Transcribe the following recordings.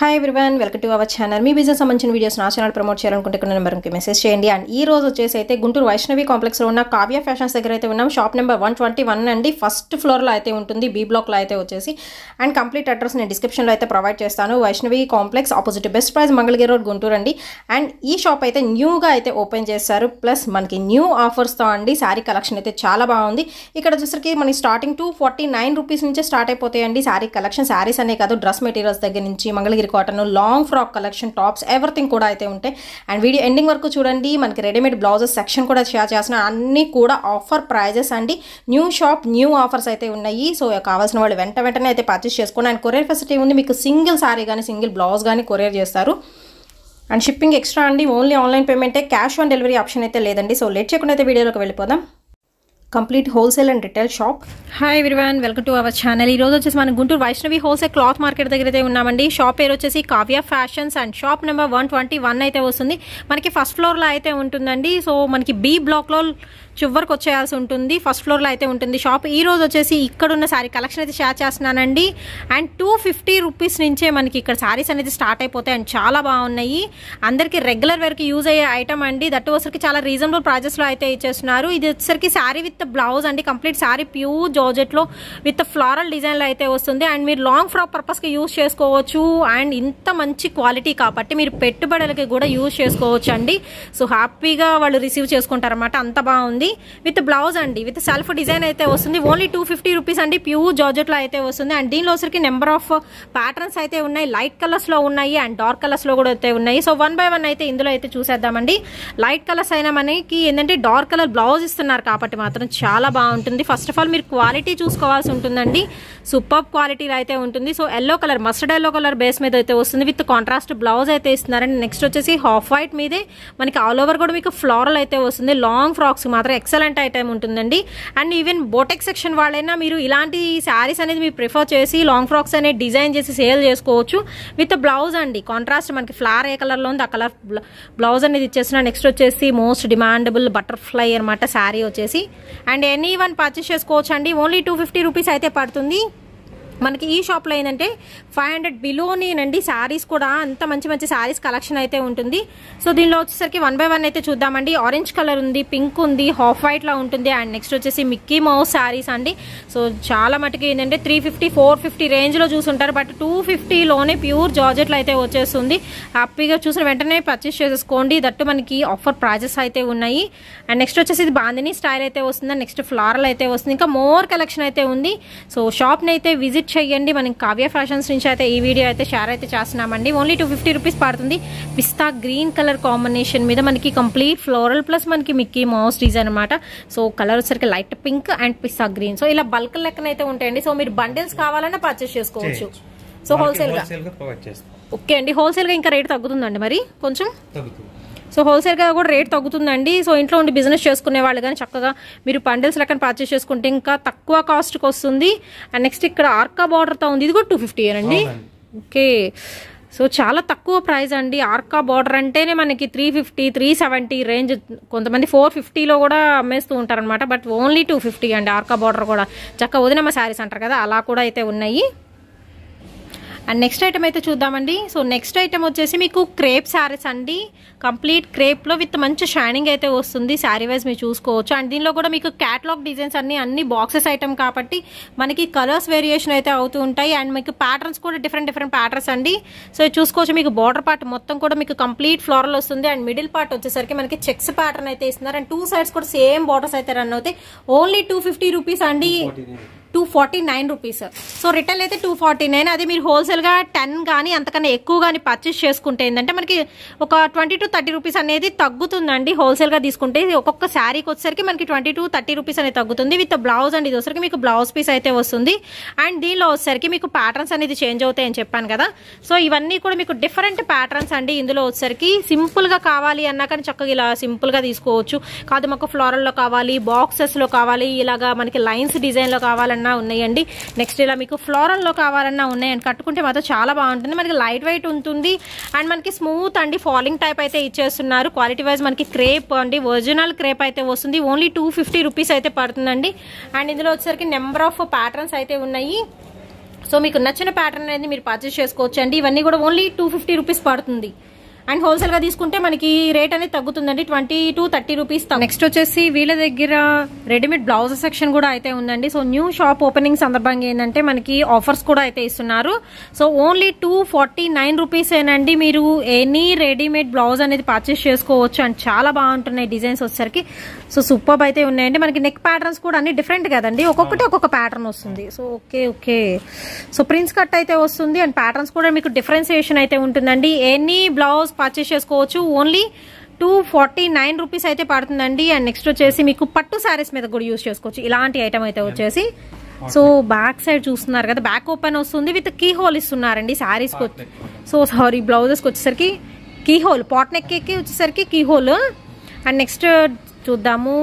Hi everyone, welcome to our channel. Me business సంబంధించిన videos నా channel promote చేయాలనుకుంటే ఇక్కడ నెంబర్కి మెసేజ్ చేయండి. అండ్ ఈ రోజు వచ్చేసి అయితే గుంటూరు వైష్ణవి కాంప్లెక్స్లో ఉన్న కావ్య ఫ్యాషన్స్ దగ్గర అయితే ఉన్నాం. షాప్ నెంబర్ 121 అండి. ఫస్ట్ ఫ్లోర్లో అయితే ఉంటుంది, బీ బ్లాక్లో అయితే వచ్చేసి. అండ్ కంప్లీట్ అడ్రస్ నేను డిస్క్రిప్షన్లో అయితే ప్రొవైడ్ చేస్తాను. Vaishnavi complex opposite best price Mangalagiri road Guntur అండి. అండ్ ఈ షాప్ అయితే న్యూగా అయితే ఓపెన్ చేస్తారు. ప్లస్ మనకి న్యూ ఆఫర్స్తో అండి. శారీ కలెక్షన్ అయితే చాలా బాగుంది. ఇక్కడ వచ్చేసరికి మనకి స్టార్టింగ్ 249 రూపీస్ నుంచే స్టార్ట్ అయిపోతాయండి శారీ కలెక్షన్. శారీస్ అనే కాదు, డ్రెస్ మెటీరియల్స్ దగ్గర నుంచి Mangalagiri cotton, long frock collection, tops, everything కూడా అయితే ఉంటాయి. అండ్ వీడియో ఎండింగ్ వరకు చూడండి. మనకి రెడీమేడ్ బ్లౌజెస్ సెక్షన్ కూడా షేర్ చేస్తున్నాను. అన్నీ కూడా ఆఫర్ ప్రైజెస్ అండి. న్యూ షాప్, న్యూ ఆఫర్స్ అయితే ఉన్నాయి. సో కావాల్సిన వాళ్ళు వెంటనే అయితే పర్చేస్ చేసుకోండి. అండ్ కొరియర్ ఫెసిలిటీ ఉంది. మీకు సింగిల్ శారీ కానీ సింగిల్ బ్లౌజ్ కానీ కొరియర్ చేస్తారు. అండ్ షిప్పింగ్ ఎక్స్ట్రా అండి. ఓన్లీ ఆన్లైన్ పేమెంటే, క్యాష్ ఆన్ డెలివరీ ఆప్షన్ అయితే లేదండి. సో లేట్ చేయకుండా అయితే వీడియోలోకి వెళ్ళిపోదాం. Complete wholesale and retail shop. Hi everyone, welcome to our channel. ఈ రోజు వచ్చేసి మనం Guntur Vaishnavi wholesale cloth market దగ్గర అయితే ఉన్నామండి. షాప్ పేరు వచ్చేసి Kavya fashions and shop number 121 అయితే వస్తుంది. మనకి ఫస్ట్ ఫ్లోర్లో అయితే ఉంటుందండి. సో మనకి బీ బ్లాక్లో చివరికి వచ్చేయాల్సి ఉంటుంది. ఫస్ట్ ఫ్లోర్లో అయితే ఉంటుంది షాప్. ఈ రోజు వచ్చేసి ఇక్కడ ఉన్న శారీ కలెక్షన్ అయితే షేర్ చేస్తున్నానండి. అండ్ 250 రూపీస్ నుంచే మనకి ఇక్కడ శారీస్ అనేది స్టార్ట్ అయిపోతాయి. అండ్ చాలా బాగున్నాయి. అందరికి రెగ్యులర్ వేర్కి యూజ్ అయ్యే ఐటమ్ అండి. దట్టు వచ్చరికి చాలా రీజనబుల్ ప్రైజెస్లో అయితే ఇచ్చేస్తున్నారు. ఇది వచ్చేసరికి శారీ విత్ బ్లౌజ్ అండి. కంప్లీట్ శారీ ప్యూర్ జార్జెట్లో విత్ ఫ్లారల్ డిజైన్లో అయితే వస్తుంది. అండ్ మీరు లాంగ్ ఫ్రాక్ పర్పస్కి యూజ్ చేసుకోవచ్చు. అండ్ ఇంత మంచి క్వాలిటీ కాబట్టి మీరు పెట్టుబడులకి కూడా యూజ్ చేసుకోవచ్చు అండి. సో హ్యాపీగా వాళ్ళు రిసీవ్ చేసుకుంటారన్నమాట. అంత బాగుంది. విత్ బ్లౌజ్ అండి, విత్ సెల్ఫ్ డిజైన్ అయితే వస్తుంది. ఓన్లీ 250 రూపీస్ అండి. ప్యూర్ జార్జెట్ లో అయితే వస్తుంది. అండ్ దీనిలో వచ్చరికి నెంబర్ ఆఫ్ ప్యాటర్న్స్ అయితే ఉన్నాయి. లైట్ కలర్స్ లో ఉన్నాయి అండ్ డార్క్ కలర్స్ లో కూడా అయితే ఉన్నాయి. సో 1 by 1 అయితే ఇందులో అయితే చూసేద్దామండి. లైట్ కలర్స్ అయినా మనకి ఏంటంటే డార్క్ కలర్ బ్లౌజ్ ఇస్తున్నారు కాబట్టి మాత్రం చాలా బాగుంటుంది. ఫస్ట్ ఆఫ్ ఆల్ మీరు క్వాలిటీ చూసుకోవాల్సి ఉంటుందండి. సూపర్ క్వాలిటీలో అయితే ఉంటుంది. So yellow colour, mustard yellow colour base మీద అయితే వస్తుంది. విత్ కాంట్రాస్ట్ బ్లౌజ్ అయితే ఇస్తున్నారండి. నెక్స్ట్ వచ్చేసి హాఫ్ వైట్ మీదే మనకి ఆల్ ఓవర్ కూడా మీకు ఫ్లోరల్ అయితే వస్తుంది. లాంగ్ ఫ్రాక్స్ మాత్రం ఎక్సలెంట్ ఐటమ్ ఉంటుందండి. అండ్ ఈవెన్ బోటెక్ సెక్షన్ వాళ్ళైనా మీరు ఇలాంటి శారీస్ అనేది మీరు ప్రిఫర్ చేసి లాంగ్ ఫ్రాక్స్ అనేది డిజైన్ చేసి సేల్ చేసుకోవచ్చు. విత్ బ్లౌజ్ అండి, కాంట్రాస్ట్ మనకి ఫ్లవర్ ఏ కలర్లో ఉంది ఆ కలర్ బ్లౌజ్ అనేది ఇచ్చేస్తున్నా. నెక్స్ట్ వచ్చేసి మోస్ట్ డిమాండబుల్ బటర్ఫ్లై అనమాట శారీ వచ్చేసి. అండ్ ఎనీ వన్ పర్చేస్ చేసుకోవచ్చు అండి. ఓన్లీ 250 రూపీస్ అయితే పడుతుంది. మనకి ఈ షాప్లో ఏంటంటే 500 బిలోనేనండి శారీస్ కూడా. అంత మంచి మంచి శారీస్ కలెక్షన్ అయితే ఉంటుంది. సో దీనిలో వచ్చేసరికి 1 by 1 అయితే చూద్దామండి. ఆరెంజ్ కలర్ ఉంది, పింక్ ఉంది, హాఫ్ వైట్లో ఉంటుంది. అండ్ నెక్స్ట్ వచ్చేసి మిక్కీ మౌస్ శారీస్ అండి. సో చాలా మటుకు ఏంటంటే 350, 450 రేంజ్లో చూసుంటారు. బట్ 250లోనే ప్యూర్ జార్జెట్లో అయితే వచ్చేస్తుంది. హ్యాపీగా చూసిన వెంటనే పర్చేస్ చేసేసుకోండి. దట్టు మనకి ఆఫర్ ప్రైజెస్ అయితే ఉన్నాయి. అండ్ నెక్స్ట్ వచ్చేసి ఇది బాందిని స్టైల్ అయితే వస్తుంది. నెక్స్ట్ ఫ్లారల్ అయితే వస్తుంది. ఇంకా మోర్ కలెక్షన్ అయితే ఉంది. సో షాప్ని అయితే విజిట్ చేయండి. మనం కావ్య ఫ్యాషన్స్ నుంచి అయితే ఈ వీడియో అయితే షేర్ అయితే చేస్తున్నామండి. ఓన్లీ 250 రూపీస్ పడుతుంది. పిస్తా గ్రీన్ కలర్ కాంబినేషన్ మీద మనకి కంప్లీట్ ఫ్లోరల్ ప్లస్ మనకి మిక్కీ మౌస్ డిజైన్ అనమాట. సో కలర్ వచ్చేసరికి light pink and pista green. So ఇలా బల్క్ లెక్కన అయితే ఉంటాయండి. సో మీరు బండిల్స్ కావాలన్నా పర్చేస్ చేసుకోవచ్చు. సో హోల్సేల్ గా ఓకే అండి. హోల్సేల్ గా ఇంకా రేట్ తగ్గుతుందండి మరి కొంచెం. సో హోల్సేల్గా కూడా రేట్ తగ్గుతుందండి. సో ఇంట్లో ఉండి బిజినెస్ చేసుకునే వాళ్ళు కానీ చక్కగా మీరు బండిల్స్ లెక్కన పర్చేస్ చేసుకుంటే ఇంకా తక్కువ కాస్ట్కి వస్తుంది. అండ్ నెక్స్ట్ ఇక్కడ ఆర్కా బార్డర్తో ఉంది. ఇది కూడా 250 అండి. ఓకే, సో చాలా తక్కువ ప్రైస్ అండి. ఆర్కా బార్డర్ అంటేనే మనకి 350, 370 రేంజ్. కొంతమంది 450లో కూడా అమ్మేస్తూ ఉంటారనమాట. బట్ ఓన్లీ 250 అండి. ఆర్కా బార్డర్ కూడా చక్కగా వదినమ్మ శారీస్ అంటారు కదా, అలా కూడా అయితే ఉన్నాయి. అండ్ నెక్స్ట్ ఐటమ్ అయితే చూద్దామండి. సో నెక్స్ట్ ఐటమ్ వచ్చేసి మీకు క్రేప్ శారీస్ అండి. కంప్లీట్ క్రేప్లో విత్ మంచి షైనింగ్ అయితే వస్తుంది. శారీ వైజ్ మీరు చూసుకోవచ్చు. అండ్ దీనిలో కూడా మీకు క్యాటలాగ్ డిజైన్స్ అన్ని బాక్సెస్ ఐటమ్ కాబట్టి మనకి కలర్స్ వేరియేషన్ అయితే అవుతూ ఉంటాయి. అండ్ మీకు ప్యాటర్న్స్ కూడా డిఫరెంట్ ప్యాటర్న్స్ అండి. సో చూసుకోవచ్చు. మీకు బార్డర్ పార్ట్ మొత్తం కూడా మీకు కంప్లీట్ ఫ్లోరల్ వస్తుంది. అండ్ మిడిల్ పార్ట్ వచ్చేసరికి మనకి చెక్స్ ప్యాటర్న్ అయితే ఇస్తున్నారు. అండ్ 2 సైడ్స్ కూడా సేమ్ బార్డర్స్ అయితే రన్ అవుతాయి. ఓన్లీ 250 రూపీస్ అండి. 249 రూపీస్. సో రిటైల్ అయితే 249. అది మీరు హోల్సేల్గా 10 కానీ అంతకన్నా ఎక్కువ కానీ పర్చేస్ చేసుకుంటే ఏంటంటే మనకి ఒక 20 to 30 రూపీస్ అనేది తగ్గుతుందండి. హోల్సేల్గా తీసుకుంటే ఒక్కొక్క శారీకి వచ్చేసరికి మనకి 20 to 30 రూపీస్ అనేది తగ్గుతుంది. విత్ బ్లౌజ్ అండి. ఇది వచ్చరికి మీకు బ్లౌజ్ పీస్ అయితే వస్తుంది. అండ్ దీనిలో వచ్చేసరికి మీకు ప్యాటర్న్స్ అనేది చేంజ్ అవుతాయి అని చెప్పాను కదా. సో ఇవన్నీ కూడా మీకు డిఫరెంట్ ప్యాటర్న్స్ అండి. ఇందులో వచ్చేసరికి సింపుల్గా కావాలి అన్నా కానీ చక్కగా ఇలా సింపుల్గా తీసుకోవచ్చు. కాదు మాకు ఫ్లోరల్లో కావాలి, బాక్సెస్లో కావాలి, ఇలాగా మనకి లైన్స్ డిజైన్లో కావాలన్నా ఉన్నాయండి. నెక్స్ట్ ఇలా మీకు ఫ్లోరల్లో కావాలన్నా ఉన్నాయండి. కట్టుకుంటే మాత్రం చాలా బాగుంటుంది. మనకి లైట్ వెయిట్ ఉంటుంది. అండ్ మనకి స్మూత్ అండి ఫాలింగ్ టైప్ అయితే ఇచ్చేస్తున్నారు. క్వాలిటీ వైజ్ మనకి క్రేప్ అండి, ఒరిజినల్ క్రేప్ అయితే వస్తుంది. ఓన్లీ 250 రూపీస్ అయితే పడుతుందండి. అండ్ ఇందులో వచ్చేసరికి నెంబర్ ఆఫ్ ప్యాటర్న్స్ అయితే ఉన్నాయి. సో మీకు నచ్చిన ప్యాటర్న్ అనేది మీరు పర్చేస్ చేసుకోవచ్చు అండి. ఇవన్నీ కూడా ఓన్లీ 250 రూపీస్ పడుతుంది. అండ్ హోల్సేల్ గా తీసుకుంటే మనకి రేట్ అనేది తగ్గుతుందండి, 20 to 30 రూపీస్. నెక్స్ట్ వచ్చేసి వీళ్ళ దగ్గర రెడీమేడ్ బ్లౌజ్ సెక్షన్ కూడా అయితే ఉందండి. సో న్యూ షాప్ ఓపెనింగ్ సందర్భంగా ఏంటంటే మనకి ఆఫర్స్ కూడా అయితే ఇస్తున్నారు. సో ఓన్లీ 249 రూపీస్ ఏనండి మీరు ఎనీ రెడీమేడ్ బ్లౌజ్ అనేది పర్చేస్ చేసుకోవచ్చు. అండ్ చాలా బాగుంటున్నాయి డిజైన్స్ వచ్చేసరికి. సో సూపర్ అయితే ఉన్నాయండి. మనకి నెక్ ప్యాటర్న్స్ కూడా అన్ని డిఫరెంట్ కదండి, ఒక్కొక్కటి ఒక్కొక్క ప్యాటర్న్ వస్తుంది. So okay. So prince cut అయితే వస్తుంది అండ్ ప్యాటర్న్స్ కూడా మీకు డిఫరెన్సియేషన్ అయితే ఉంటుందండి. ఎనీ బ్లౌజ్ పర్చేస్ చేసుకోవచ్చు. ఓన్లీ 249 రూపీస్ అయితే పడుతుందండి. అండ్ నెక్స్ట్ వచ్చేసి మీకు పట్టు శారీస్ మీద కూడా యూజ్ చేసుకోవచ్చు ఇలాంటి ఐటమ్ అయితే వచ్చేసి. సో బ్యాక్ సైడ్ చూస్తున్నారు కదా, బ్యాక్ ఓపెన్ వస్తుంది విత్ కీ హోల్ ఇస్తున్నారండి శారీస్ కి. సో సారీ బ్లౌజెస్ కి వచ్చేసరికి కీ హోల్, పాట్ నెక్ కి వచ్చేసరికి కీ హోల్. అండ్ నెక్స్ట్ చూద్దాము.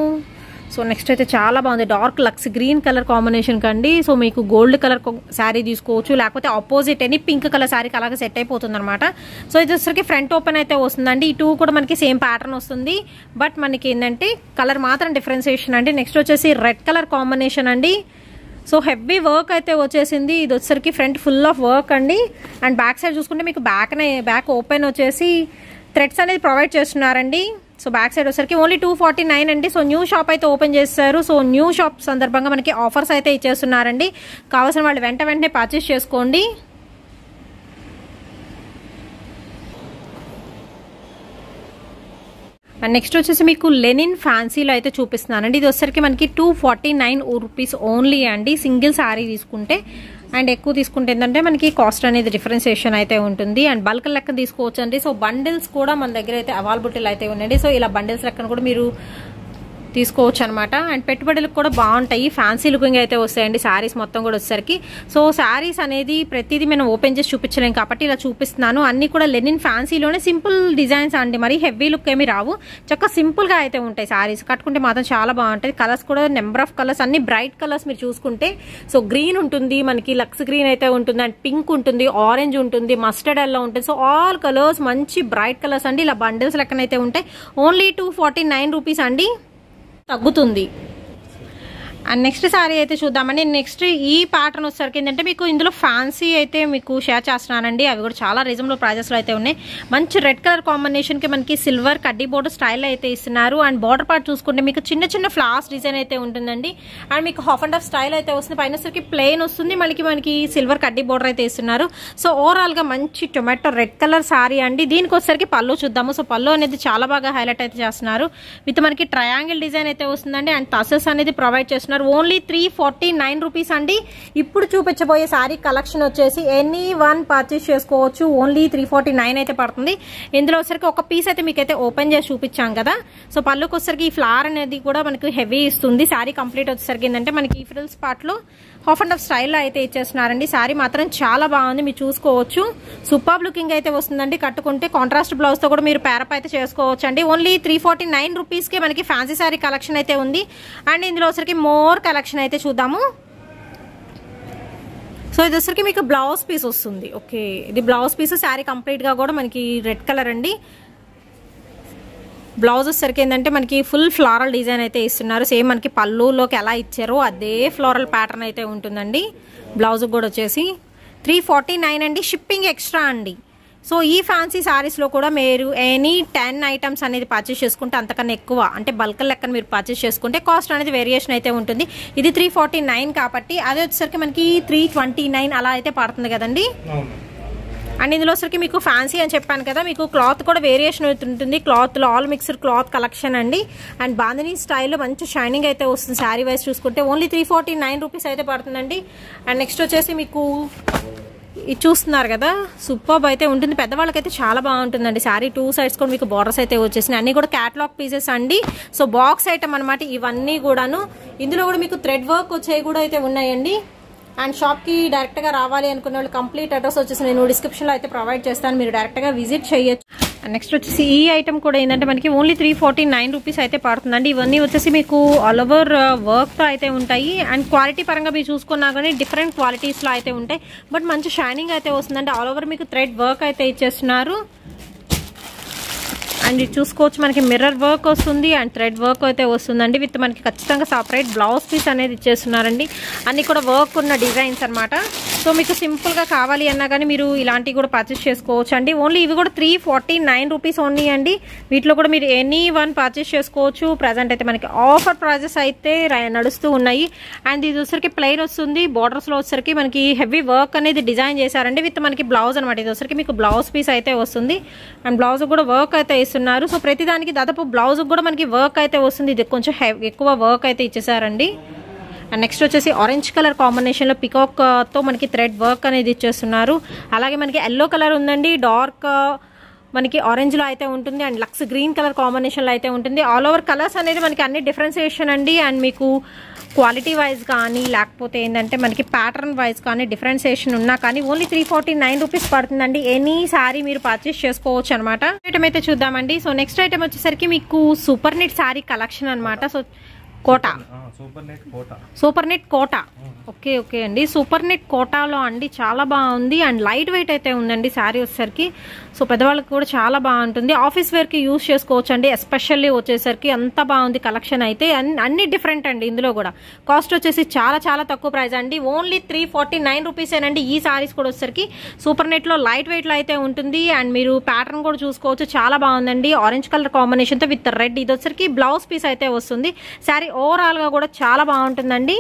సో నెక్స్ట్ అయితే చాలా బాగుంది, డార్క్ లక్స్ గ్రీన్ కలర్ కాంబినేషన్ కండి. సో మీకు గోల్డ్ కలర్ శారీ తీసుకోవచ్చు, లేకపోతే ఆపోజిట్ అని పింక్ కలర్ శారీకి అలాగే సెట్ అయిపోతుంది అనమాట. సో ఇది వచ్చరికి ఫ్రంట్ ఓపెన్ అయితే వస్తుందండి. ఈ 2 కూడా మనకి సేమ్ ప్యాటర్న్ వస్తుంది, బట్ మనకి ఏంటంటే కలర్ మాత్రం డిఫరెన్సియేషన్ అండి. నెక్స్ట్ వచ్చేసి రెడ్ కలర్ కాంబినేషన్ అండి. సో హెవీ వర్క్ అయితే వచ్చేసింది. ఇది వచ్చరికి ఫ్రంట్ ఫుల్ ఆఫ్ వర్క్ అండి. అండ్ బ్యాక్ సైడ్ చూసుకుంటే మీకు బ్యాక్ ఓపెన్ వచ్చేసి థ్రెడ్స్ అనేది ప్రొవైడ్ చేస్తున్నారండి. సో బ్యాక్ సైడ్ వచ్చరికి ఓన్లీ 249 అండి. సో న్యూ షాప్ అయితే ఓపెన్ చేస్తారు. సో న్యూ షాప్ సందర్భంగా మనకి ఆఫర్స్ అయితే ఇచ్చేస్తున్నారండి. కావాల్సిన వాళ్ళు వెంటనే పర్చేస్ చేసుకోండి. అండ్ నెక్స్ట్ వచ్చేసి మీకు లెనిన్ ఫ్యాన్సీలో అయితే చూపిస్తున్నానండి. ఇది వచ్చరికి మనకి 249 రూపీస్ ఓన్లీ అండి సింగిల్ శారీ తీసుకుంటే. అండ్ ఎక్కువ తీసుకుంటే ఏంటంటే మనకి కాస్ట్ అనేది డిఫరెన్సియేషన్ అయితే ఉంటుంది. అండ్ బల్క్ లెక్క తీసుకోవచ్చు అండి. సో బండిల్స్ కూడా మన దగ్గర అయితే అవైలబిలిటీలు అయితే ఉన్నాయండి. సో ఇలా బండిల్స్ లెక్కన కూడా మీరు తీసుకోవచ్చు అనమాట. అండ్ పెట్టుబడులకు కూడా బాగుంటాయి, ఫ్యాన్సీ లుకింగ్ అయితే వస్తాయండి శారీస్ మొత్తం కూడా వచ్చేసరికి. సో శారీస్ అనేది ప్రతిదీ మనం ఓపెన్ చేసి చూపించలేం కాబట్టి ఇలా చూపిస్తున్నాను. అన్ని కూడా లెనిన్ ఫ్యాన్సీలోనే సింపుల్ డిజైన్స్ అండి, మరి హెవీ లుక్ ఏమి రావు, చక్కగా సింపుల్ గా అయితే ఉంటాయి. శారీస్ కట్టుకుంటే మాత్రం చాలా బాగుంటాయి. కలర్స్ కూడా నెంబర్ ఆఫ్ కలర్స్, అన్ని బ్రైట్ కలర్స్ మీరు చూసుకుంటే. సో గ్రీన్ ఉంటుంది, మనకి లక్స్ గ్రీన్ అయితే ఉంటుంది, అండ్ పింక్ ఉంటుంది, ఆరెంజ్ ఉంటుంది, మస్టర్డ్ ఎల్లో ఉంటుంది. సో ఆల్ కలర్స్ మంచి బ్రైట్ కలర్స్ అండి. ఇలా బండిల్స్ లెక్కనైతే ఉంటాయి. ఓన్లీ 249 రూపీస్ అండి, తగ్గుతుంది. అండ్ నెక్స్ట్ శారీ అయితే చూద్దామండి. నెక్స్ట్ ఈ ప్యాటర్న్ వచ్చేసరికి ఏంటంటే మీకు ఇందులో ఫ్యాన్సీ అయితే మీకు షేర్ చేస్తున్నానండి. అవి కూడా చాలా రీజనబుల్ ప్రైజెస్లో అయితే ఉన్నాయి. మంచి రెడ్ కలర్ కాంబినేషన్కి మనకి సిల్వర్ కడ్డీ బోర్డర్ స్టైల్ అయితే ఇస్తున్నారు. అండ్ బార్డర్ పార్ట్ చూసుకుంటే మీకు చిన్న చిన్న ఫ్లవర్స్ డిజైన్ అయితే ఉంటుందండి. అండ్ మీకు హాఫ్ అండ్ హాఫ్ స్టైల్ అయితే వస్తుంది, పైన సరికి ప్లెయిన్ వస్తుంది, మనకి సిల్వర్ కడ్డీ బోర్డర్ అయితే ఇస్తున్నారు. సో ఓవరాల్గా మంచి టొమాటో రెడ్ కలర్ శారీ అండి. దీనికి వచ్చేసరికి పళ్ళు చూద్దాము. సో పళ్ళు అనేది చాలా బాగా హైలైట్ అయితే చేస్తున్నారు. విత్ మనకి ట్రయాంగిల్ డిజైన్ అయితే వస్తుందండి. అండ్ టసెస్ అనేది ప్రొవైడ్ చేస్తున్నారు. ఓన్లీ 349 రూపీస్ అండి. ఇప్పుడు చూపించబోయే శారీ కలెక్షన్ వచ్చేసి ఎనీ వన్ పర్చేస్ చేసుకోవచ్చు. ఓన్లీ 349 అయితే పడుతుంది. ఇందులో వచ్చరికి ఒక పీస్ అయితే మీకైతే ఓపెన్ చేసి చూపించాం కదా. సో పళ్ళుకి వచ్చరికి ఈ ఫ్లవర్ అనేది కూడా మనకి హెవీ ఇస్తుంది. శారీ కంప్లీట్ వచ్చేసరికి ఏంటంటే మనకి ఫ్రిల్స్ పార్ట్ లో హాఫ్ అండ్ హాఫ్ స్టైల్లో అయితే ఇచ్చేస్తున్నారండి. శారీ మాత్రం చాలా బాగుంది, మీరు చూసుకోవచ్చు. సూపర్ లుకింగ్ అయితే వస్తుందండి. కట్టుకుంటే కాంట్రాస్ట్ బ్లౌజ్ తో కూడా మీరు పేరప్ అయితే చేసుకోవచ్చు అండి. ఓన్లీ 349 రూపీస్ కి మనకి ఫ్యాన్సీ శారీ కలెక్షన్ అయితే ఉంది. అండ్ ఇందులో వచ్చరికి మోర్ కలెక్షన్ అయితే చూద్దాము. సో ఇది వచ్చరికి మీకు బ్లౌజ్ పీస్ వస్తుంది. ఓకే, ఇది బ్లౌజ్ పీస్. శారీ కంప్లీట్ గా కూడా మనకి రెడ్ కలర్ అండి. బ్లౌజ్ వచ్చేసరికి ఏంటంటే మనకి ఫుల్ ఫ్లోరల్ డిజైన్ అయితే ఇస్తున్నారు. సేమ్ మనకి పళ్ళులోకి ఎలా ఇచ్చారో అదే ఫ్లోరల్ ప్యాటర్న్ అయితే ఉంటుందండి. బ్లౌజ్ కూడా వచ్చేసి 349 అండి, షిప్పింగ్ ఎక్స్ట్రా అండి. సో ఈ ఫ్యాన్సీ శారీస్లో కూడా మీరు ఎనీ 10 ఐటమ్స్ అనేది పర్చేస్ చేసుకుంటే అంతకన్నా ఎక్కువ అంటే బల్క్ లెక్కన మీరు పర్చేస్ చేసుకుంటే కాస్ట్ అనేది వేరియేషన్ అయితే ఉంటుంది. ఇది 349 కాబట్టి అదే వచ్చేసరికి మనకి 329 అలా అయితే పడుతుంది కదండి. అండ్ ఇందులో వచ్చరికి మీకు ఫ్యాన్సీ అని చెప్పాను కదా, మీకు క్లాత్ కూడా వేరియేషన్ ఉంటుంది. క్లాత్లో ఆల్ మిక్స్డ్ క్లాత్ కలెక్షన్ అండి. అండ్ బాందినీ స్టైల్లో మంచి షైనింగ్ అయితే వస్తుంది. శారీ వైజ్ చూసుకుంటే ఓన్లీ 349 రూపీస్ అయితే పడుతుందండి. అండ్ నెక్స్ట్ వచ్చేసి మీకు ఇది చూస్తున్నారు కదా, సూపర్బ్ అయితే ఉంటుంది. పెద్దవాళ్ళకైతే చాలా బాగుంటుందండి. శారీ 2 సైడ్స్ కూడా మీకు బార్డర్స్ అయితే వచ్చేసినాయి. అన్ని కూడా క్యాటలాగ్ పీసెస్ అండి. సో బాక్స్ ఐటమ్ అనమాట ఇవన్నీ కూడాను. ఇందులో కూడా మీకు థ్రెడ్ వర్క్ వచ్చేవి కూడా అయితే ఉన్నాయండి. అండ్ షాప్కి డైరెక్ట్గా రావాలి అనుకున్న వాళ్ళు కంప్లీట్ అడ్రస్ వచ్చేసి నేను డిస్క్రిప్షన్లో అయితే ప్రొవైడ్ చేస్తాను, మీరు డైరెక్ట్గా విజిట్ చేయొచ్చు. నెక్స్ట్ వచ్చేసి ఈ ఐటమ్ కూడా ఏంటంటే మనకి ఓన్లీ 349 రూపీస్ అయితే పడుతుందండి. ఇవన్నీ వచ్చేసి మీకు ఆల్ ఓవర్ వర్క్తో అయితే ఉంటాయి. అండ్ క్వాలిటీ పరంగా మీరు చూసుకున్నా కానీ డిఫరెంట్ క్వాలిటీస్లో అయితే ఉంటాయి. బట్ మంచి షైనింగ్ అయితే వస్తుందండి. ఆల్ ఓవర్ మీకు థ్రెడ్ వర్క్ అయితే ఇచ్చేస్తున్నారు. అండ్ ఇది చూసుకోవచ్చు మనకి మిర్రర్ వర్క్ వస్తుంది అండ్ థ్రెడ్ వర్క్ అయితే వస్తుందండి. విత్ మనకి ఖచ్చితంగా సపరేట్ బ్లౌజ్ పీస్ అనేది ఇచ్చేస్తున్నారండి. అన్ని కూడా వర్క్ ఉన్న డిజైన్స్ అనమాట. సో మీకు సింపుల్గా కావాలి అన్నా కానీ మీరు ఇలాంటివి కూడా పర్చేస్ చేసుకోవచ్చు అండి. ఓన్లీ ఇవి కూడా 349 రూపీస్ ఓన్లీ అండి. వీటిలో కూడా మీరు ఎనీ వన్ పర్చేస్ చేసుకోవచ్చు. ప్రజెంట్ అయితే మనకి ఆఫర్ ప్రైజెస్ అయితే నడుస్తూ ఉన్నాయి. అండ్ ఇది వచ్చరికి ప్లెయిన్ వస్తుంది. బోర్డర్స్లో వచ్చరికి మనకి హెవీ వర్క్ అనేది డిజైన్ చేశారండి. విత్ మనకి బ్లౌజ్ అనమాట. ఇది వచ్చరికి మీకు బ్లౌజ్ పీస్ అయితే వస్తుంది అండ్ బ్లౌజ్ కూడా వర్క్ అయితే ఇస్తున్నారు. సో ప్రతిదానికి దాదాపు బ్లౌజ్ కూడా మనకి వర్క్ అయితే వస్తుంది. ఇది కొంచెం ఎక్కువ వర్క్ అయితే ఇచ్చేసారండి. అండ్ నెక్స్ట్ వచ్చేసి ఆరెంజ్ కలర్ కాంబినేషన్లో పికాక్తో మనకి థ్రెడ్ వర్క్ అనేది ఇచ్చేస్తున్నారు. అలాగే మనకి ఎల్లో కలర్ ఉందండి, డార్క్ మనకి ఆరెంజ్లో అయితే ఉంటుంది అండ్ లక్స్ గ్రీన్ కలర్ కాంబినేషన్లో అయితే ఉంటుంది. ఆల్ ఓవర్ కలర్స్ అనేది మనకి అన్ని డిఫరెన్సియేషన్ అండి. అండ్ మీకు క్వాలిటీ వైజ్ కానీ లేకపోతే ఏంటంటే మనకి ప్యాటర్న్ వైజ్ కానీ డిఫరెన్సియేషన్ ఉన్నా కానీ ఓన్లీ 349 రూపీస్ పడుతుందండి. ఎనీ శారీ మీరు పర్చేస్ చేసుకోవచ్చు అనమాట. ఐటమ్ అయితే చూద్దామండి. సో నెక్స్ట్ ఐటమ్ వచ్చేసరికి మీకు సూపర్ నెట్ శారీ కలెక్షన్ అనమాట. So Kota super net Kota okay okay అండి. సూపర్ నెట్ కోటాలో అండి చాలా బాగుంది అండ్ లైట్ వెయిట్ అయితే ఉందండి శారీ వచ్చేసరికి. సో పెద్దవాళ్ళకి కూడా చాలా బాగుంటుంది. ఆఫీస్ వేర్కి యూజ్ చేసుకోవచ్చు అండి. ఎస్పెషల్లీ వచ్చేసరికి అంత బాగుంది కలెక్షన్ అయితే. అన్ని డిఫరెంట్ అండి. ఇందులో కూడా కాస్ట్ వచ్చేసి చాలా చాలా తక్కువ ప్రైస్ అండి. ఓన్లీ 349 రూపీసేనండి. ఈ శారీస్ కూడా వచ్చేసరికి సూపర్ నెట్లో లైట్ వెయిట్లో అయితే ఉంటుంది. అండ్ మీరు ప్యాటర్న్ కూడా చూసుకోవచ్చు. చాలా బాగుందండి. ఆరెంజ్ కలర్ కాంబినేషన్తో విత్ రెడ్. ఇది వచ్చేసరికి బ్లౌజ్ పీస్ అయితే వస్తుంది. శారీ ఓవరాల్గా కూడా చాలా బాగుంటుందండి.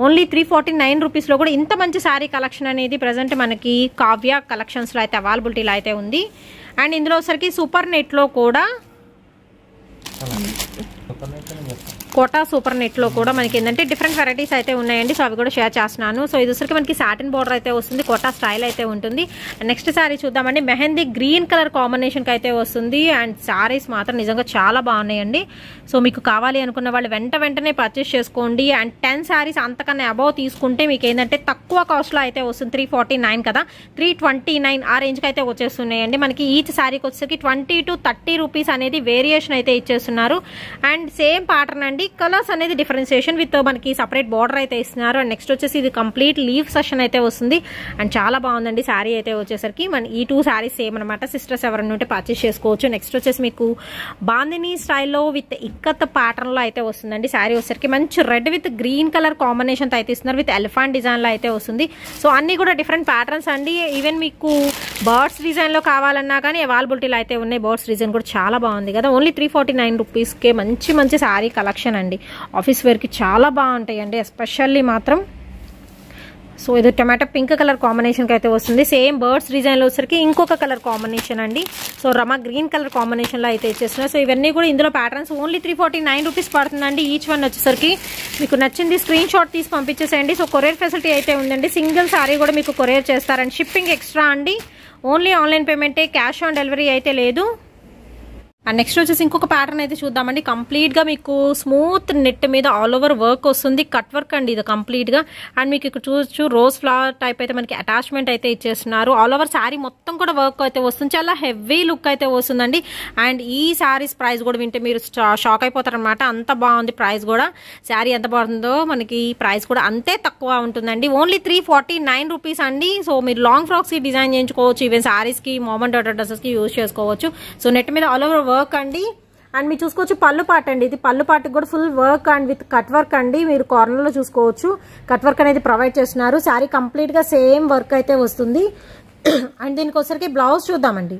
ఓన్లీ 349 రూపీస్లో కూడా ఇంత మంచి శారీ కలెక్షన్ అనేది ప్రజెంట్ మనకి కావ్య కలెక్షన్స్లో అయితే అవైలబిలిటీలో అయితే ఉంది. అండ్ ఇందులో వచ్చరికి సూపర్ నెట్లో కూడా కోటా సూపర్ నెట్లో కూడా మనకి ఏంటంటే డిఫరెంట్ వెరైటీస్ అయితే ఉన్నాయండి. సో అవి కూడా షేర్ చేస్తున్నాను. సో ఇది వచ్చరికి మనకి సాటిన్ బార్డర్ అయితే వస్తుంది. కోటా స్టైల్ అయితే ఉంటుంది. నెక్స్ట్ శారీ చూద్దామండి. మెహందీ గ్రీన్ కలర్ కాంబినేషన్కి అయితే వస్తుంది. అండ్ శారీస్ మాత్రం నిజంగా చాలా బాగున్నాయండి. సో మీకు కావాలి అనుకున్న వాళ్ళు వెంటనే పర్చేస్ చేసుకోండి. అండ్ 10 శారీస్ అంతకన్నా అబౌవ్ తీసుకుంటే మీకు ఏంటంటే తక్కువ కాస్ట్లో అయితే వస్తుంది. 349 కదా, 329 ఆ రేంజ్కి అయితే వచ్చేస్తున్నాయండి. మనకి ఈచ్ శారీకి వచ్చేసరికి 20 to 30 రూపీస్ అనేది వేరియేషన్ అయితే ఇచ్చేస్తున్నారు. అండ్ సేమ్ ప్యాటర్న్ అండి. కలర్స్ అనేది డిఫరెన్సియేషన్ విత్ మనకి సపరేట్ బార్డర్ అయితే ఇస్తున్నారు. అండ్ నెక్స్ట్ వచ్చేసి ఇది కంప్లీట్ లీవ్ సెషన్ అయితే వస్తుంది. అండ్ చాలా బాగుందండి శారీ అయితే వచ్చేసరికి. మన ఈ 2 శారీస్ సేమ్ అనమాట. సిస్టర్స్ ఎవరైనా ఉంటే పర్చేస్ చేసుకోవచ్చు. నెక్స్ట్ వచ్చేసి మీకు బాందినీ స్టైల్లో విత్ ఇక్కత్ ప్యాటర్న్ లో అయితే వస్తుందండి. శారీ వచ్చేసరికి మంచి red with green colour combination అయితే ఇస్తున్నారు. విత్ ఎలిఫెంట్ డిజైన్ లో అయితే వస్తుంది. సో అన్ని కూడా డిఫరెంట్ ప్యాటర్న్స్ అండి. ఈవెన్ మీకు బర్డ్స్ డిజైన్ లో కావాలన్నా కానీ అవైలబిలిటీలో అయితే ఉన్నాయి. బర్డ్స్ డిజైన్ కూడా చాలా బాగుంది కదా. ఓన్లీ 349 రూపీస్కే మంచి శారీ కలెక్షన్ అండి. ఆఫీస్ వేర్కి చాలా బాగుంటాయండి. ఎస్పెషల్లీ మాత్రం సో ఇది టొమాటో పింక్ కలర్ కాంబినేషన్కి అయితే వస్తుంది. సేమ్ బర్డ్స్ డిజైన్లో వచ్చరికి ఇంకొక కలర్ కాంబినేషన్ అండి. సో రమా గ్రీన్ కలర్ కాంబినేషన్లో అయితే ఇచ్చేస్తున్నారు. సో ఇవన్నీ కూడా ఇందులో ప్యాటర్న్స్ ఓన్లీ 349 రూపీస్ పడుతుందండి. ఈచ్ వన్ వచ్చేసరికి మీకు నచ్చింది స్క్రీన్ షాట్ తీసి పంపించేసేయండి. సో కొరియర్ ఫెసిలిటీ అయితే ఉందండి. సింగిల్ సారీ కూడా మీకు కొరియర్ చేస్తారండి. షిప్పింగ్ ఎక్స్ట్రా అండి. ఓన్లీ ఆన్లైన్ పేమెంటే, క్యాష్ ఆన్ డెలివరీ అయితే లేదు. అండ్ నెక్స్ట్ వచ్చేసి ఇంకొక ప్యాటర్న్ అయితే చూద్దామండి. కంప్లీట్గా మీకు స్మూత్ నెట్ మీద ఆల్ ఓవర్ వర్క్ వస్తుంది. కట్ వర్క్ అండి ఇది కంప్లీట్గా. అండ్ మీకు ఇక్కడ చూడొచ్చు రోజ్ ఫ్లవర్ టైప్ అయితే మనకి అటాచ్మెంట్ అయితే ఇచ్చేస్తున్నారు. ఆల్ ఓవర్ శారీ మొత్తం కూడా వర్క్ అయితే వస్తుంది. చాలా హెవీ లుక్ అయితే వస్తుందండి. అండ్ ఈ శారీస్ ప్రైస్ కూడా వింటే మీరు షాక్ అయిపోతారనమాట. అంత బాగుంది ప్రైస్ కూడా. శారీ ఎంత బాగుందో మనకి ప్రైస్ కూడా అంతే తక్కువ ఉంటుందండి. ఓన్లీ 349 రూపీస్ అండి. సో మీరు లాంగ్ ఫ్రాక్స్కి డిజైన్ చేయించుకోవచ్చు. ఈవెన్ శారీస్కి, మామన్ డాటర్ డ్రెస్సెస్కి యూజ్ చేసుకోవచ్చు. సో నెట్ మీద ఆల్ ఓవర్ వర్క్ అండి. అండ్ మీరు చూసుకోవచ్చు పళ్ళు పాట అండి. ఇది పళ్ళు పాటకి కూడా full work and with cut work అండి. మీరు కార్నర్లో చూసుకోవచ్చు కట్ వర్క్ అనేది ప్రొవైడ్ చేస్తున్నారు. శారీ కంప్లీట్గా సేమ్ వర్క్ అయితే వస్తుంది. అండ్ దీనికి వచ్చేసరికి బ్లౌజ్ చూద్దామండి.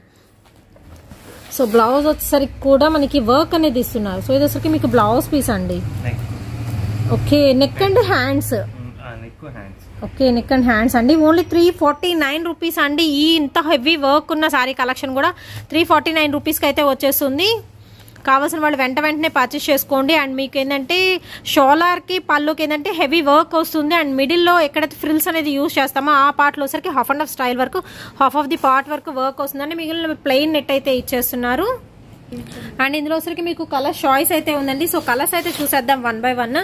సో బ్లౌజ్ వచ్చేసరికి కూడా మనకి వర్క్ అనేది ఇస్తున్నారు. సో ఇది వచ్చేసరికి మీకు బ్లౌజ్ పీస్ అండి. Okay, neck and hands. Okay, neck and hands అండి. ఓన్లీ 349 రూపీస్ అండి. ఈ ఇంత హెవీ వర్క్ ఉన్న శారీ కలెక్షన్ కూడా 349 రూపీస్కి అయితే వచ్చేస్తుంది. కావాల్సిన వాళ్ళు వెంటనే పర్చేస్ చేసుకోండి. అండ్ మీకు ఏంటంటే షోలార్కి పళ్ళుకి ఏంటంటే హెవీ వర్క్ వస్తుంది. అండ్ మిడిల్లో ఎక్కడైతే ఫ్రిల్స్ అనేది యూజ్ చేస్తామో ఆ పార్ట్లో సరికి హాఫ్ అండ్ హాఫ్ స్టైల్ వరకు, హాఫ్ ఆఫ్ ది పార్ట్ వరకు వర్క్ వస్తుందండి. మిగిలిన ప్లెయిన్ నెట్ అయితే ఇచ్చేస్తున్నారు. అండ్ ఇందులో సరికి మీకు కలర్ చాయిస్ అయితే ఉందండి. సో కలర్స్ అయితే చూసేద్దాం 1 by 1.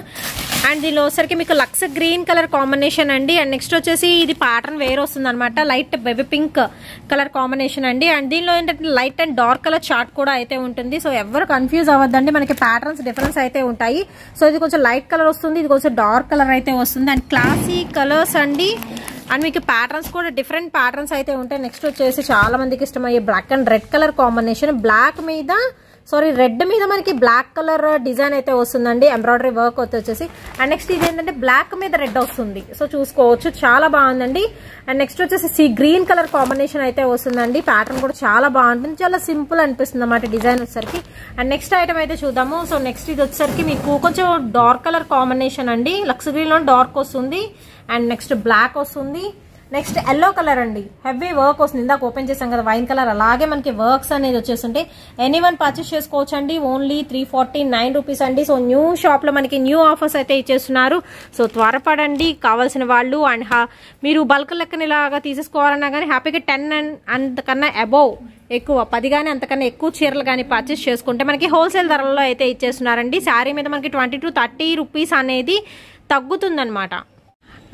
అండ్ దీనిలో సరికి మీకు లక్స్ గ్రీన్ కలర్ కాంబినేషన్ అండి. అండ్ నెక్స్ట్ వచ్చేసి ఇది ప్యాటర్న్ వేర్ వస్తుంది అనమాట. Light baby pink colour combination అండి. అండ్ దీనిలో ఏంటంటే light and dark colour chart కూడా అయితే ఉంటుంది. సో ఎవరు కన్ఫ్యూజ్ అవ్వద్దండి, మనకి ప్యాటర్న్స్ డిఫరెన్స్ అయితే ఉంటాయి. సో ఇది కొంచెం లైట్ కలర్ వస్తుంది, ఇది కొంచెం డార్క్ కలర్ అయితే వస్తుంది. అండ్ క్లాసీ కలర్స్ అండి. అండ్ మీకు ప్యాటర్న్స్ కూడా డిఫరెంట్ ప్యాటర్న్స్ అయితే ఉంటాయి. నెక్స్ట్ వచ్చేసి చాలా మందికి ఇష్టమయ్యే black and red colour combination, black మీద రెడ్ మీద మనకి బ్లాక్ కలర్ డిజైన్ అయితే వస్తుందండి, ఎంబ్రాయిడరీ వర్క్ వచ్చేసి. అండ్ నెక్స్ట్ ఇది ఏంటంటే బ్లాక్ మీద రెడ్ వస్తుంది, సో చూసుకోవచ్చు, చాలా బాగుందండి. అండ్ నెక్స్ట్ వచ్చేసి గ్రీన్ కలర్ కాంబినేషన్ అయితే వస్తుందండి, ప్యాటర్న్ కూడా చాలా బాగుంటుంది, చాలా సింపుల్ అనిపిస్తుంది అన్నమాట డిజైన్ వచ్చేసరికి. అండ్ నెక్స్ట్ ఐటమ్ అయితే చూద్దాము. సో నెక్స్ట్ ఇది వచ్చేసరికి మీకు కొంచెం డార్క్ కలర్ కాంబినేషన్ అండి, లక్స్ గ్రీన్ లో డార్క్ వస్తుంది. అండ్ నెక్స్ట్ బ్లాక్ వస్తుంది. నెక్స్ట్ ఎల్లో కలర్ అండి, హెవీ వర్క్ వస్తుంది, ఇందాక ఓపెన్ చేసాం కదా వైన్ కలర్, అలాగే మనకి వర్క్స్ అనేది వచ్చేస్తుంటే ఎనీవన్ పర్చేస్ చేసుకోవచ్చు అండి. ఓన్లీ 349 రూపీస్ అండి. సో న్యూ షాప్ లో మనకి న్యూ ఆఫర్స్ అయితే ఇచ్చేస్తున్నారు, సో త్వరపడండి కావాల్సిన వాళ్ళు. అండ్ మీరు బల్క్ లెక్కన ఇలాగా తీసేసుకోవాలన్నా కానీ హ్యాపీగా 10 అంతకన్నా అబోవ్ ఎక్కువ 10 కానీ అంతకన్నా ఎక్కువ చీరలు కానీ పర్చేస్ చేసుకుంటే మనకి హోల్సేల్ ధరల్లో అయితే ఇచ్చేస్తున్నారండి. శారీ మీద మనకి 20 to 30 రూపీస్ అనేది తగ్గుతుందన్నమాట.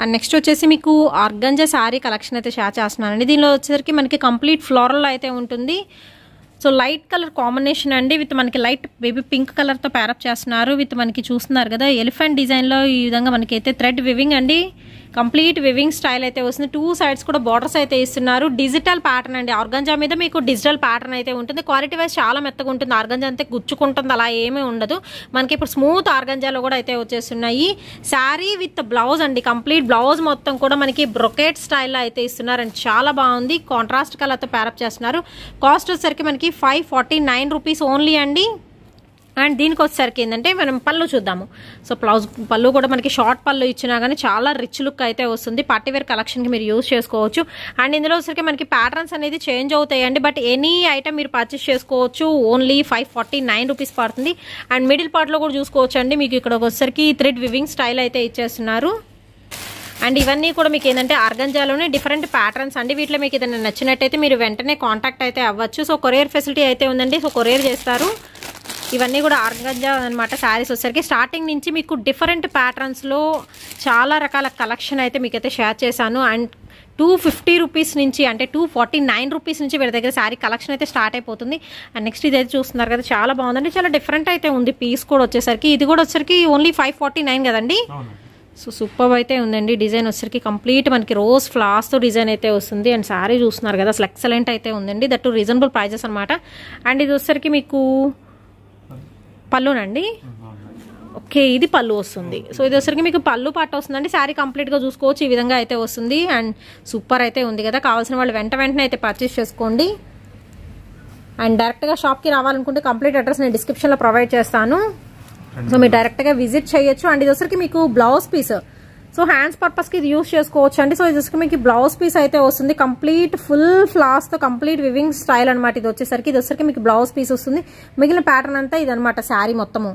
అండ్ నెక్స్ట్ వచ్చేసి మీకు ఆర్గంజా శారీ కలెక్షన్ అయితే షేర్ చేస్తున్నానండి. దీనిలో వచ్చేసరికి మనకి కంప్లీట్ ఫ్లోరల్ అయితే ఉంటుంది. సో లైట్ కలర్ కాంబినేషన్ అండి, విత్ మనకి లైట్ బేబీ పింక్ కలర్తో ప్యారప్ చేస్తున్నారు. విత్ మనకి చూస్తున్నారు కదా ఎలిఫెంట్ డిజైన్లో ఈ విధంగా మనకి అయితే థ్రెడ్ వివింగ్ అండి, కంప్లీట్ వివింగ్ స్టైల్ అయితే వస్తుంది. 2 సైడ్స్ కూడా బార్డర్స్ అయితే ఇస్తున్నారు. డిజిటల్ ప్యాటర్న్ అండి, ఆర్గంజా మీద మీకు డిజిటల్ ప్యాటర్న్ అయితే ఉంటుంది. క్వాలిటీ వైజ్ చాలా మెత్తగా ఉంటుంది, ఆర్గంజా అంతే గుచ్చుకుంటుంది అలా ఏమీ ఉండదు. మనకి ఇప్పుడు స్మూత్ ఆర్గంజాలో కూడా అయితే వచ్చేస్తున్నాయి. శారీ విత్ బ్లౌజ్ అండి, కంప్లీట్ బ్లౌజ్ మొత్తం కూడా మనకి బ్రొకేట్ స్టైల్లో అయితే ఇస్తున్నారు. అండ్ చాలా బాగుంది, కాంట్రాస్ట్ కలర్తో ప్యారప్ చేస్తున్నారు. కాస్ట్ వచ్చేసరికి మనకి 549 రూపీస్ ఓన్లీ అండి. అండ్ దీనికి వచ్చేసరికి ఏంటంటే మనం పళ్ళు చూద్దాము. సో పళ్ళు కూడా మనకి షార్ట్ పళ్ళు ఇచ్చినా కానీ చాలా రిచ్ లుక్ అయితే వస్తుంది. పార్టీవేర్ కలెక్షన్కి మీరు యూజ్ చేసుకోవచ్చు. అండ్ ఇందులో వచ్చేసరికి మనకి ప్యాటర్న్స్ అనేది చేంజ్ అవుతాయండి, బట్ ఎనీ ఐటమ్ మీరు పర్చేస్ చేసుకోవచ్చు. ఓన్లీ 549 రూపీస్ పడుతుంది. అండ్ మిడిల్ పార్ట్లో కూడా చూసుకోవచ్చు అండి, మీకు ఇక్కడ వచ్చేసరికి థ్రెడ్ వివింగ్ స్టైల్ అయితే ఇచ్చేస్తున్నారు. అండ్ ఇవన్నీ కూడా మీకు ఏంటంటే ఆర్గంజాలోనే డిఫరెంట్ ప్యాటర్న్స్ అండి. వీటిలో మీకు ఏదైనా నచ్చినట్టయితే మీరు వెంటనే కాంటాక్ట్ అయితే అవ్వచ్చు. సో కొరియర్ ఫెసిలిటీ అయితే ఉందండి, సో కొరియర్ చేస్తారు. ఇవన్నీ కూడా ఆర్గంజా అనమాట. శారీస్ వచ్చేసరికి స్టార్టింగ్ నుంచి మీకు డిఫరెంట్ ప్యాటర్న్స్లో చాలా రకాల కలెక్షన్ అయితే మీకైతే షేర్ చేశాను. అండ్ 250 రూపీస్ నుంచి అంటే 249 రూపీస్ నుంచి వీళ్ళ దగ్గర శారీ కలెక్షన్ అయితే స్టార్ట్ అయిపోతుంది. అండ్ నెక్స్ట్ ఇదైతే చూస్తున్నారు కదా, చాలా బాగుందండి, చాలా డిఫరెంట్ అయితే ఉంది. పీస్ కూడా వచ్చేసరికి ఇది కూడా వచ్చేసరికి ఓన్లీ 549 కదండి. సో సూపర్ అయితే ఉందండి. డిజైన్ వచ్చేసరికి కంప్లీట్ మనకి రోజ్ ఫ్లవర్స్తో డిజైన్ అయితే వస్తుంది. అండ్ శారీ చూస్తున్నారు కదా, అసలు ఎక్సలెంట్ అయితే ఉందండి, దట్ రీజనబుల్ ప్రైజెస్ అనమాట. అండ్ ఇది వచ్చేసరికి మీకు పళ్ళునండి, ఓకే ఇది పళ్ళు వస్తుంది. సో ఇది వచ్చరికి మీకు పళ్ళు పాట వస్తుందండి. శారీ కంప్లీట్గా చూసుకోవచ్చు, ఈ విధంగా అయితే వస్తుంది. అండ్ సూపర్ అయితే ఉంది కదా, కావాల్సిన వాళ్ళు వెంటనే అయితే పర్చేస్ చేసుకోండి. అండ్ డైరెక్ట్గా షాప్కి రావాలనుకుంటే కంప్లీట్ అడ్రస్ నేను డిస్క్రిప్షన్లో ప్రొవైడ్ చేస్తాను, సో మీరు డైరెక్ట్గా విజిట్ చేయొచ్చు. అండ్ ఇది వచ్చరికి మీకు బ్లౌజ్ పీస్, సో హ్యాండ్స్ పర్పస్కి ఇది యూస్ చేసుకోవచ్చు అండి. సో ఇది వచ్చరికి మీకు బ్లౌజ్ పీస్ అయితే వస్తుంది, కంప్లీట్ ఫుల్ ఫ్లాస్తో కంప్లీట్ వివింగ్ స్టైల్ అనమాట. ఇది వచ్చేసరికి మీకు బ్లౌజ్ పీస్ వస్తుంది. మిగిలిన ప్యాటర్న్ అంతా ఇది అనమాట శారీ మొత్తము.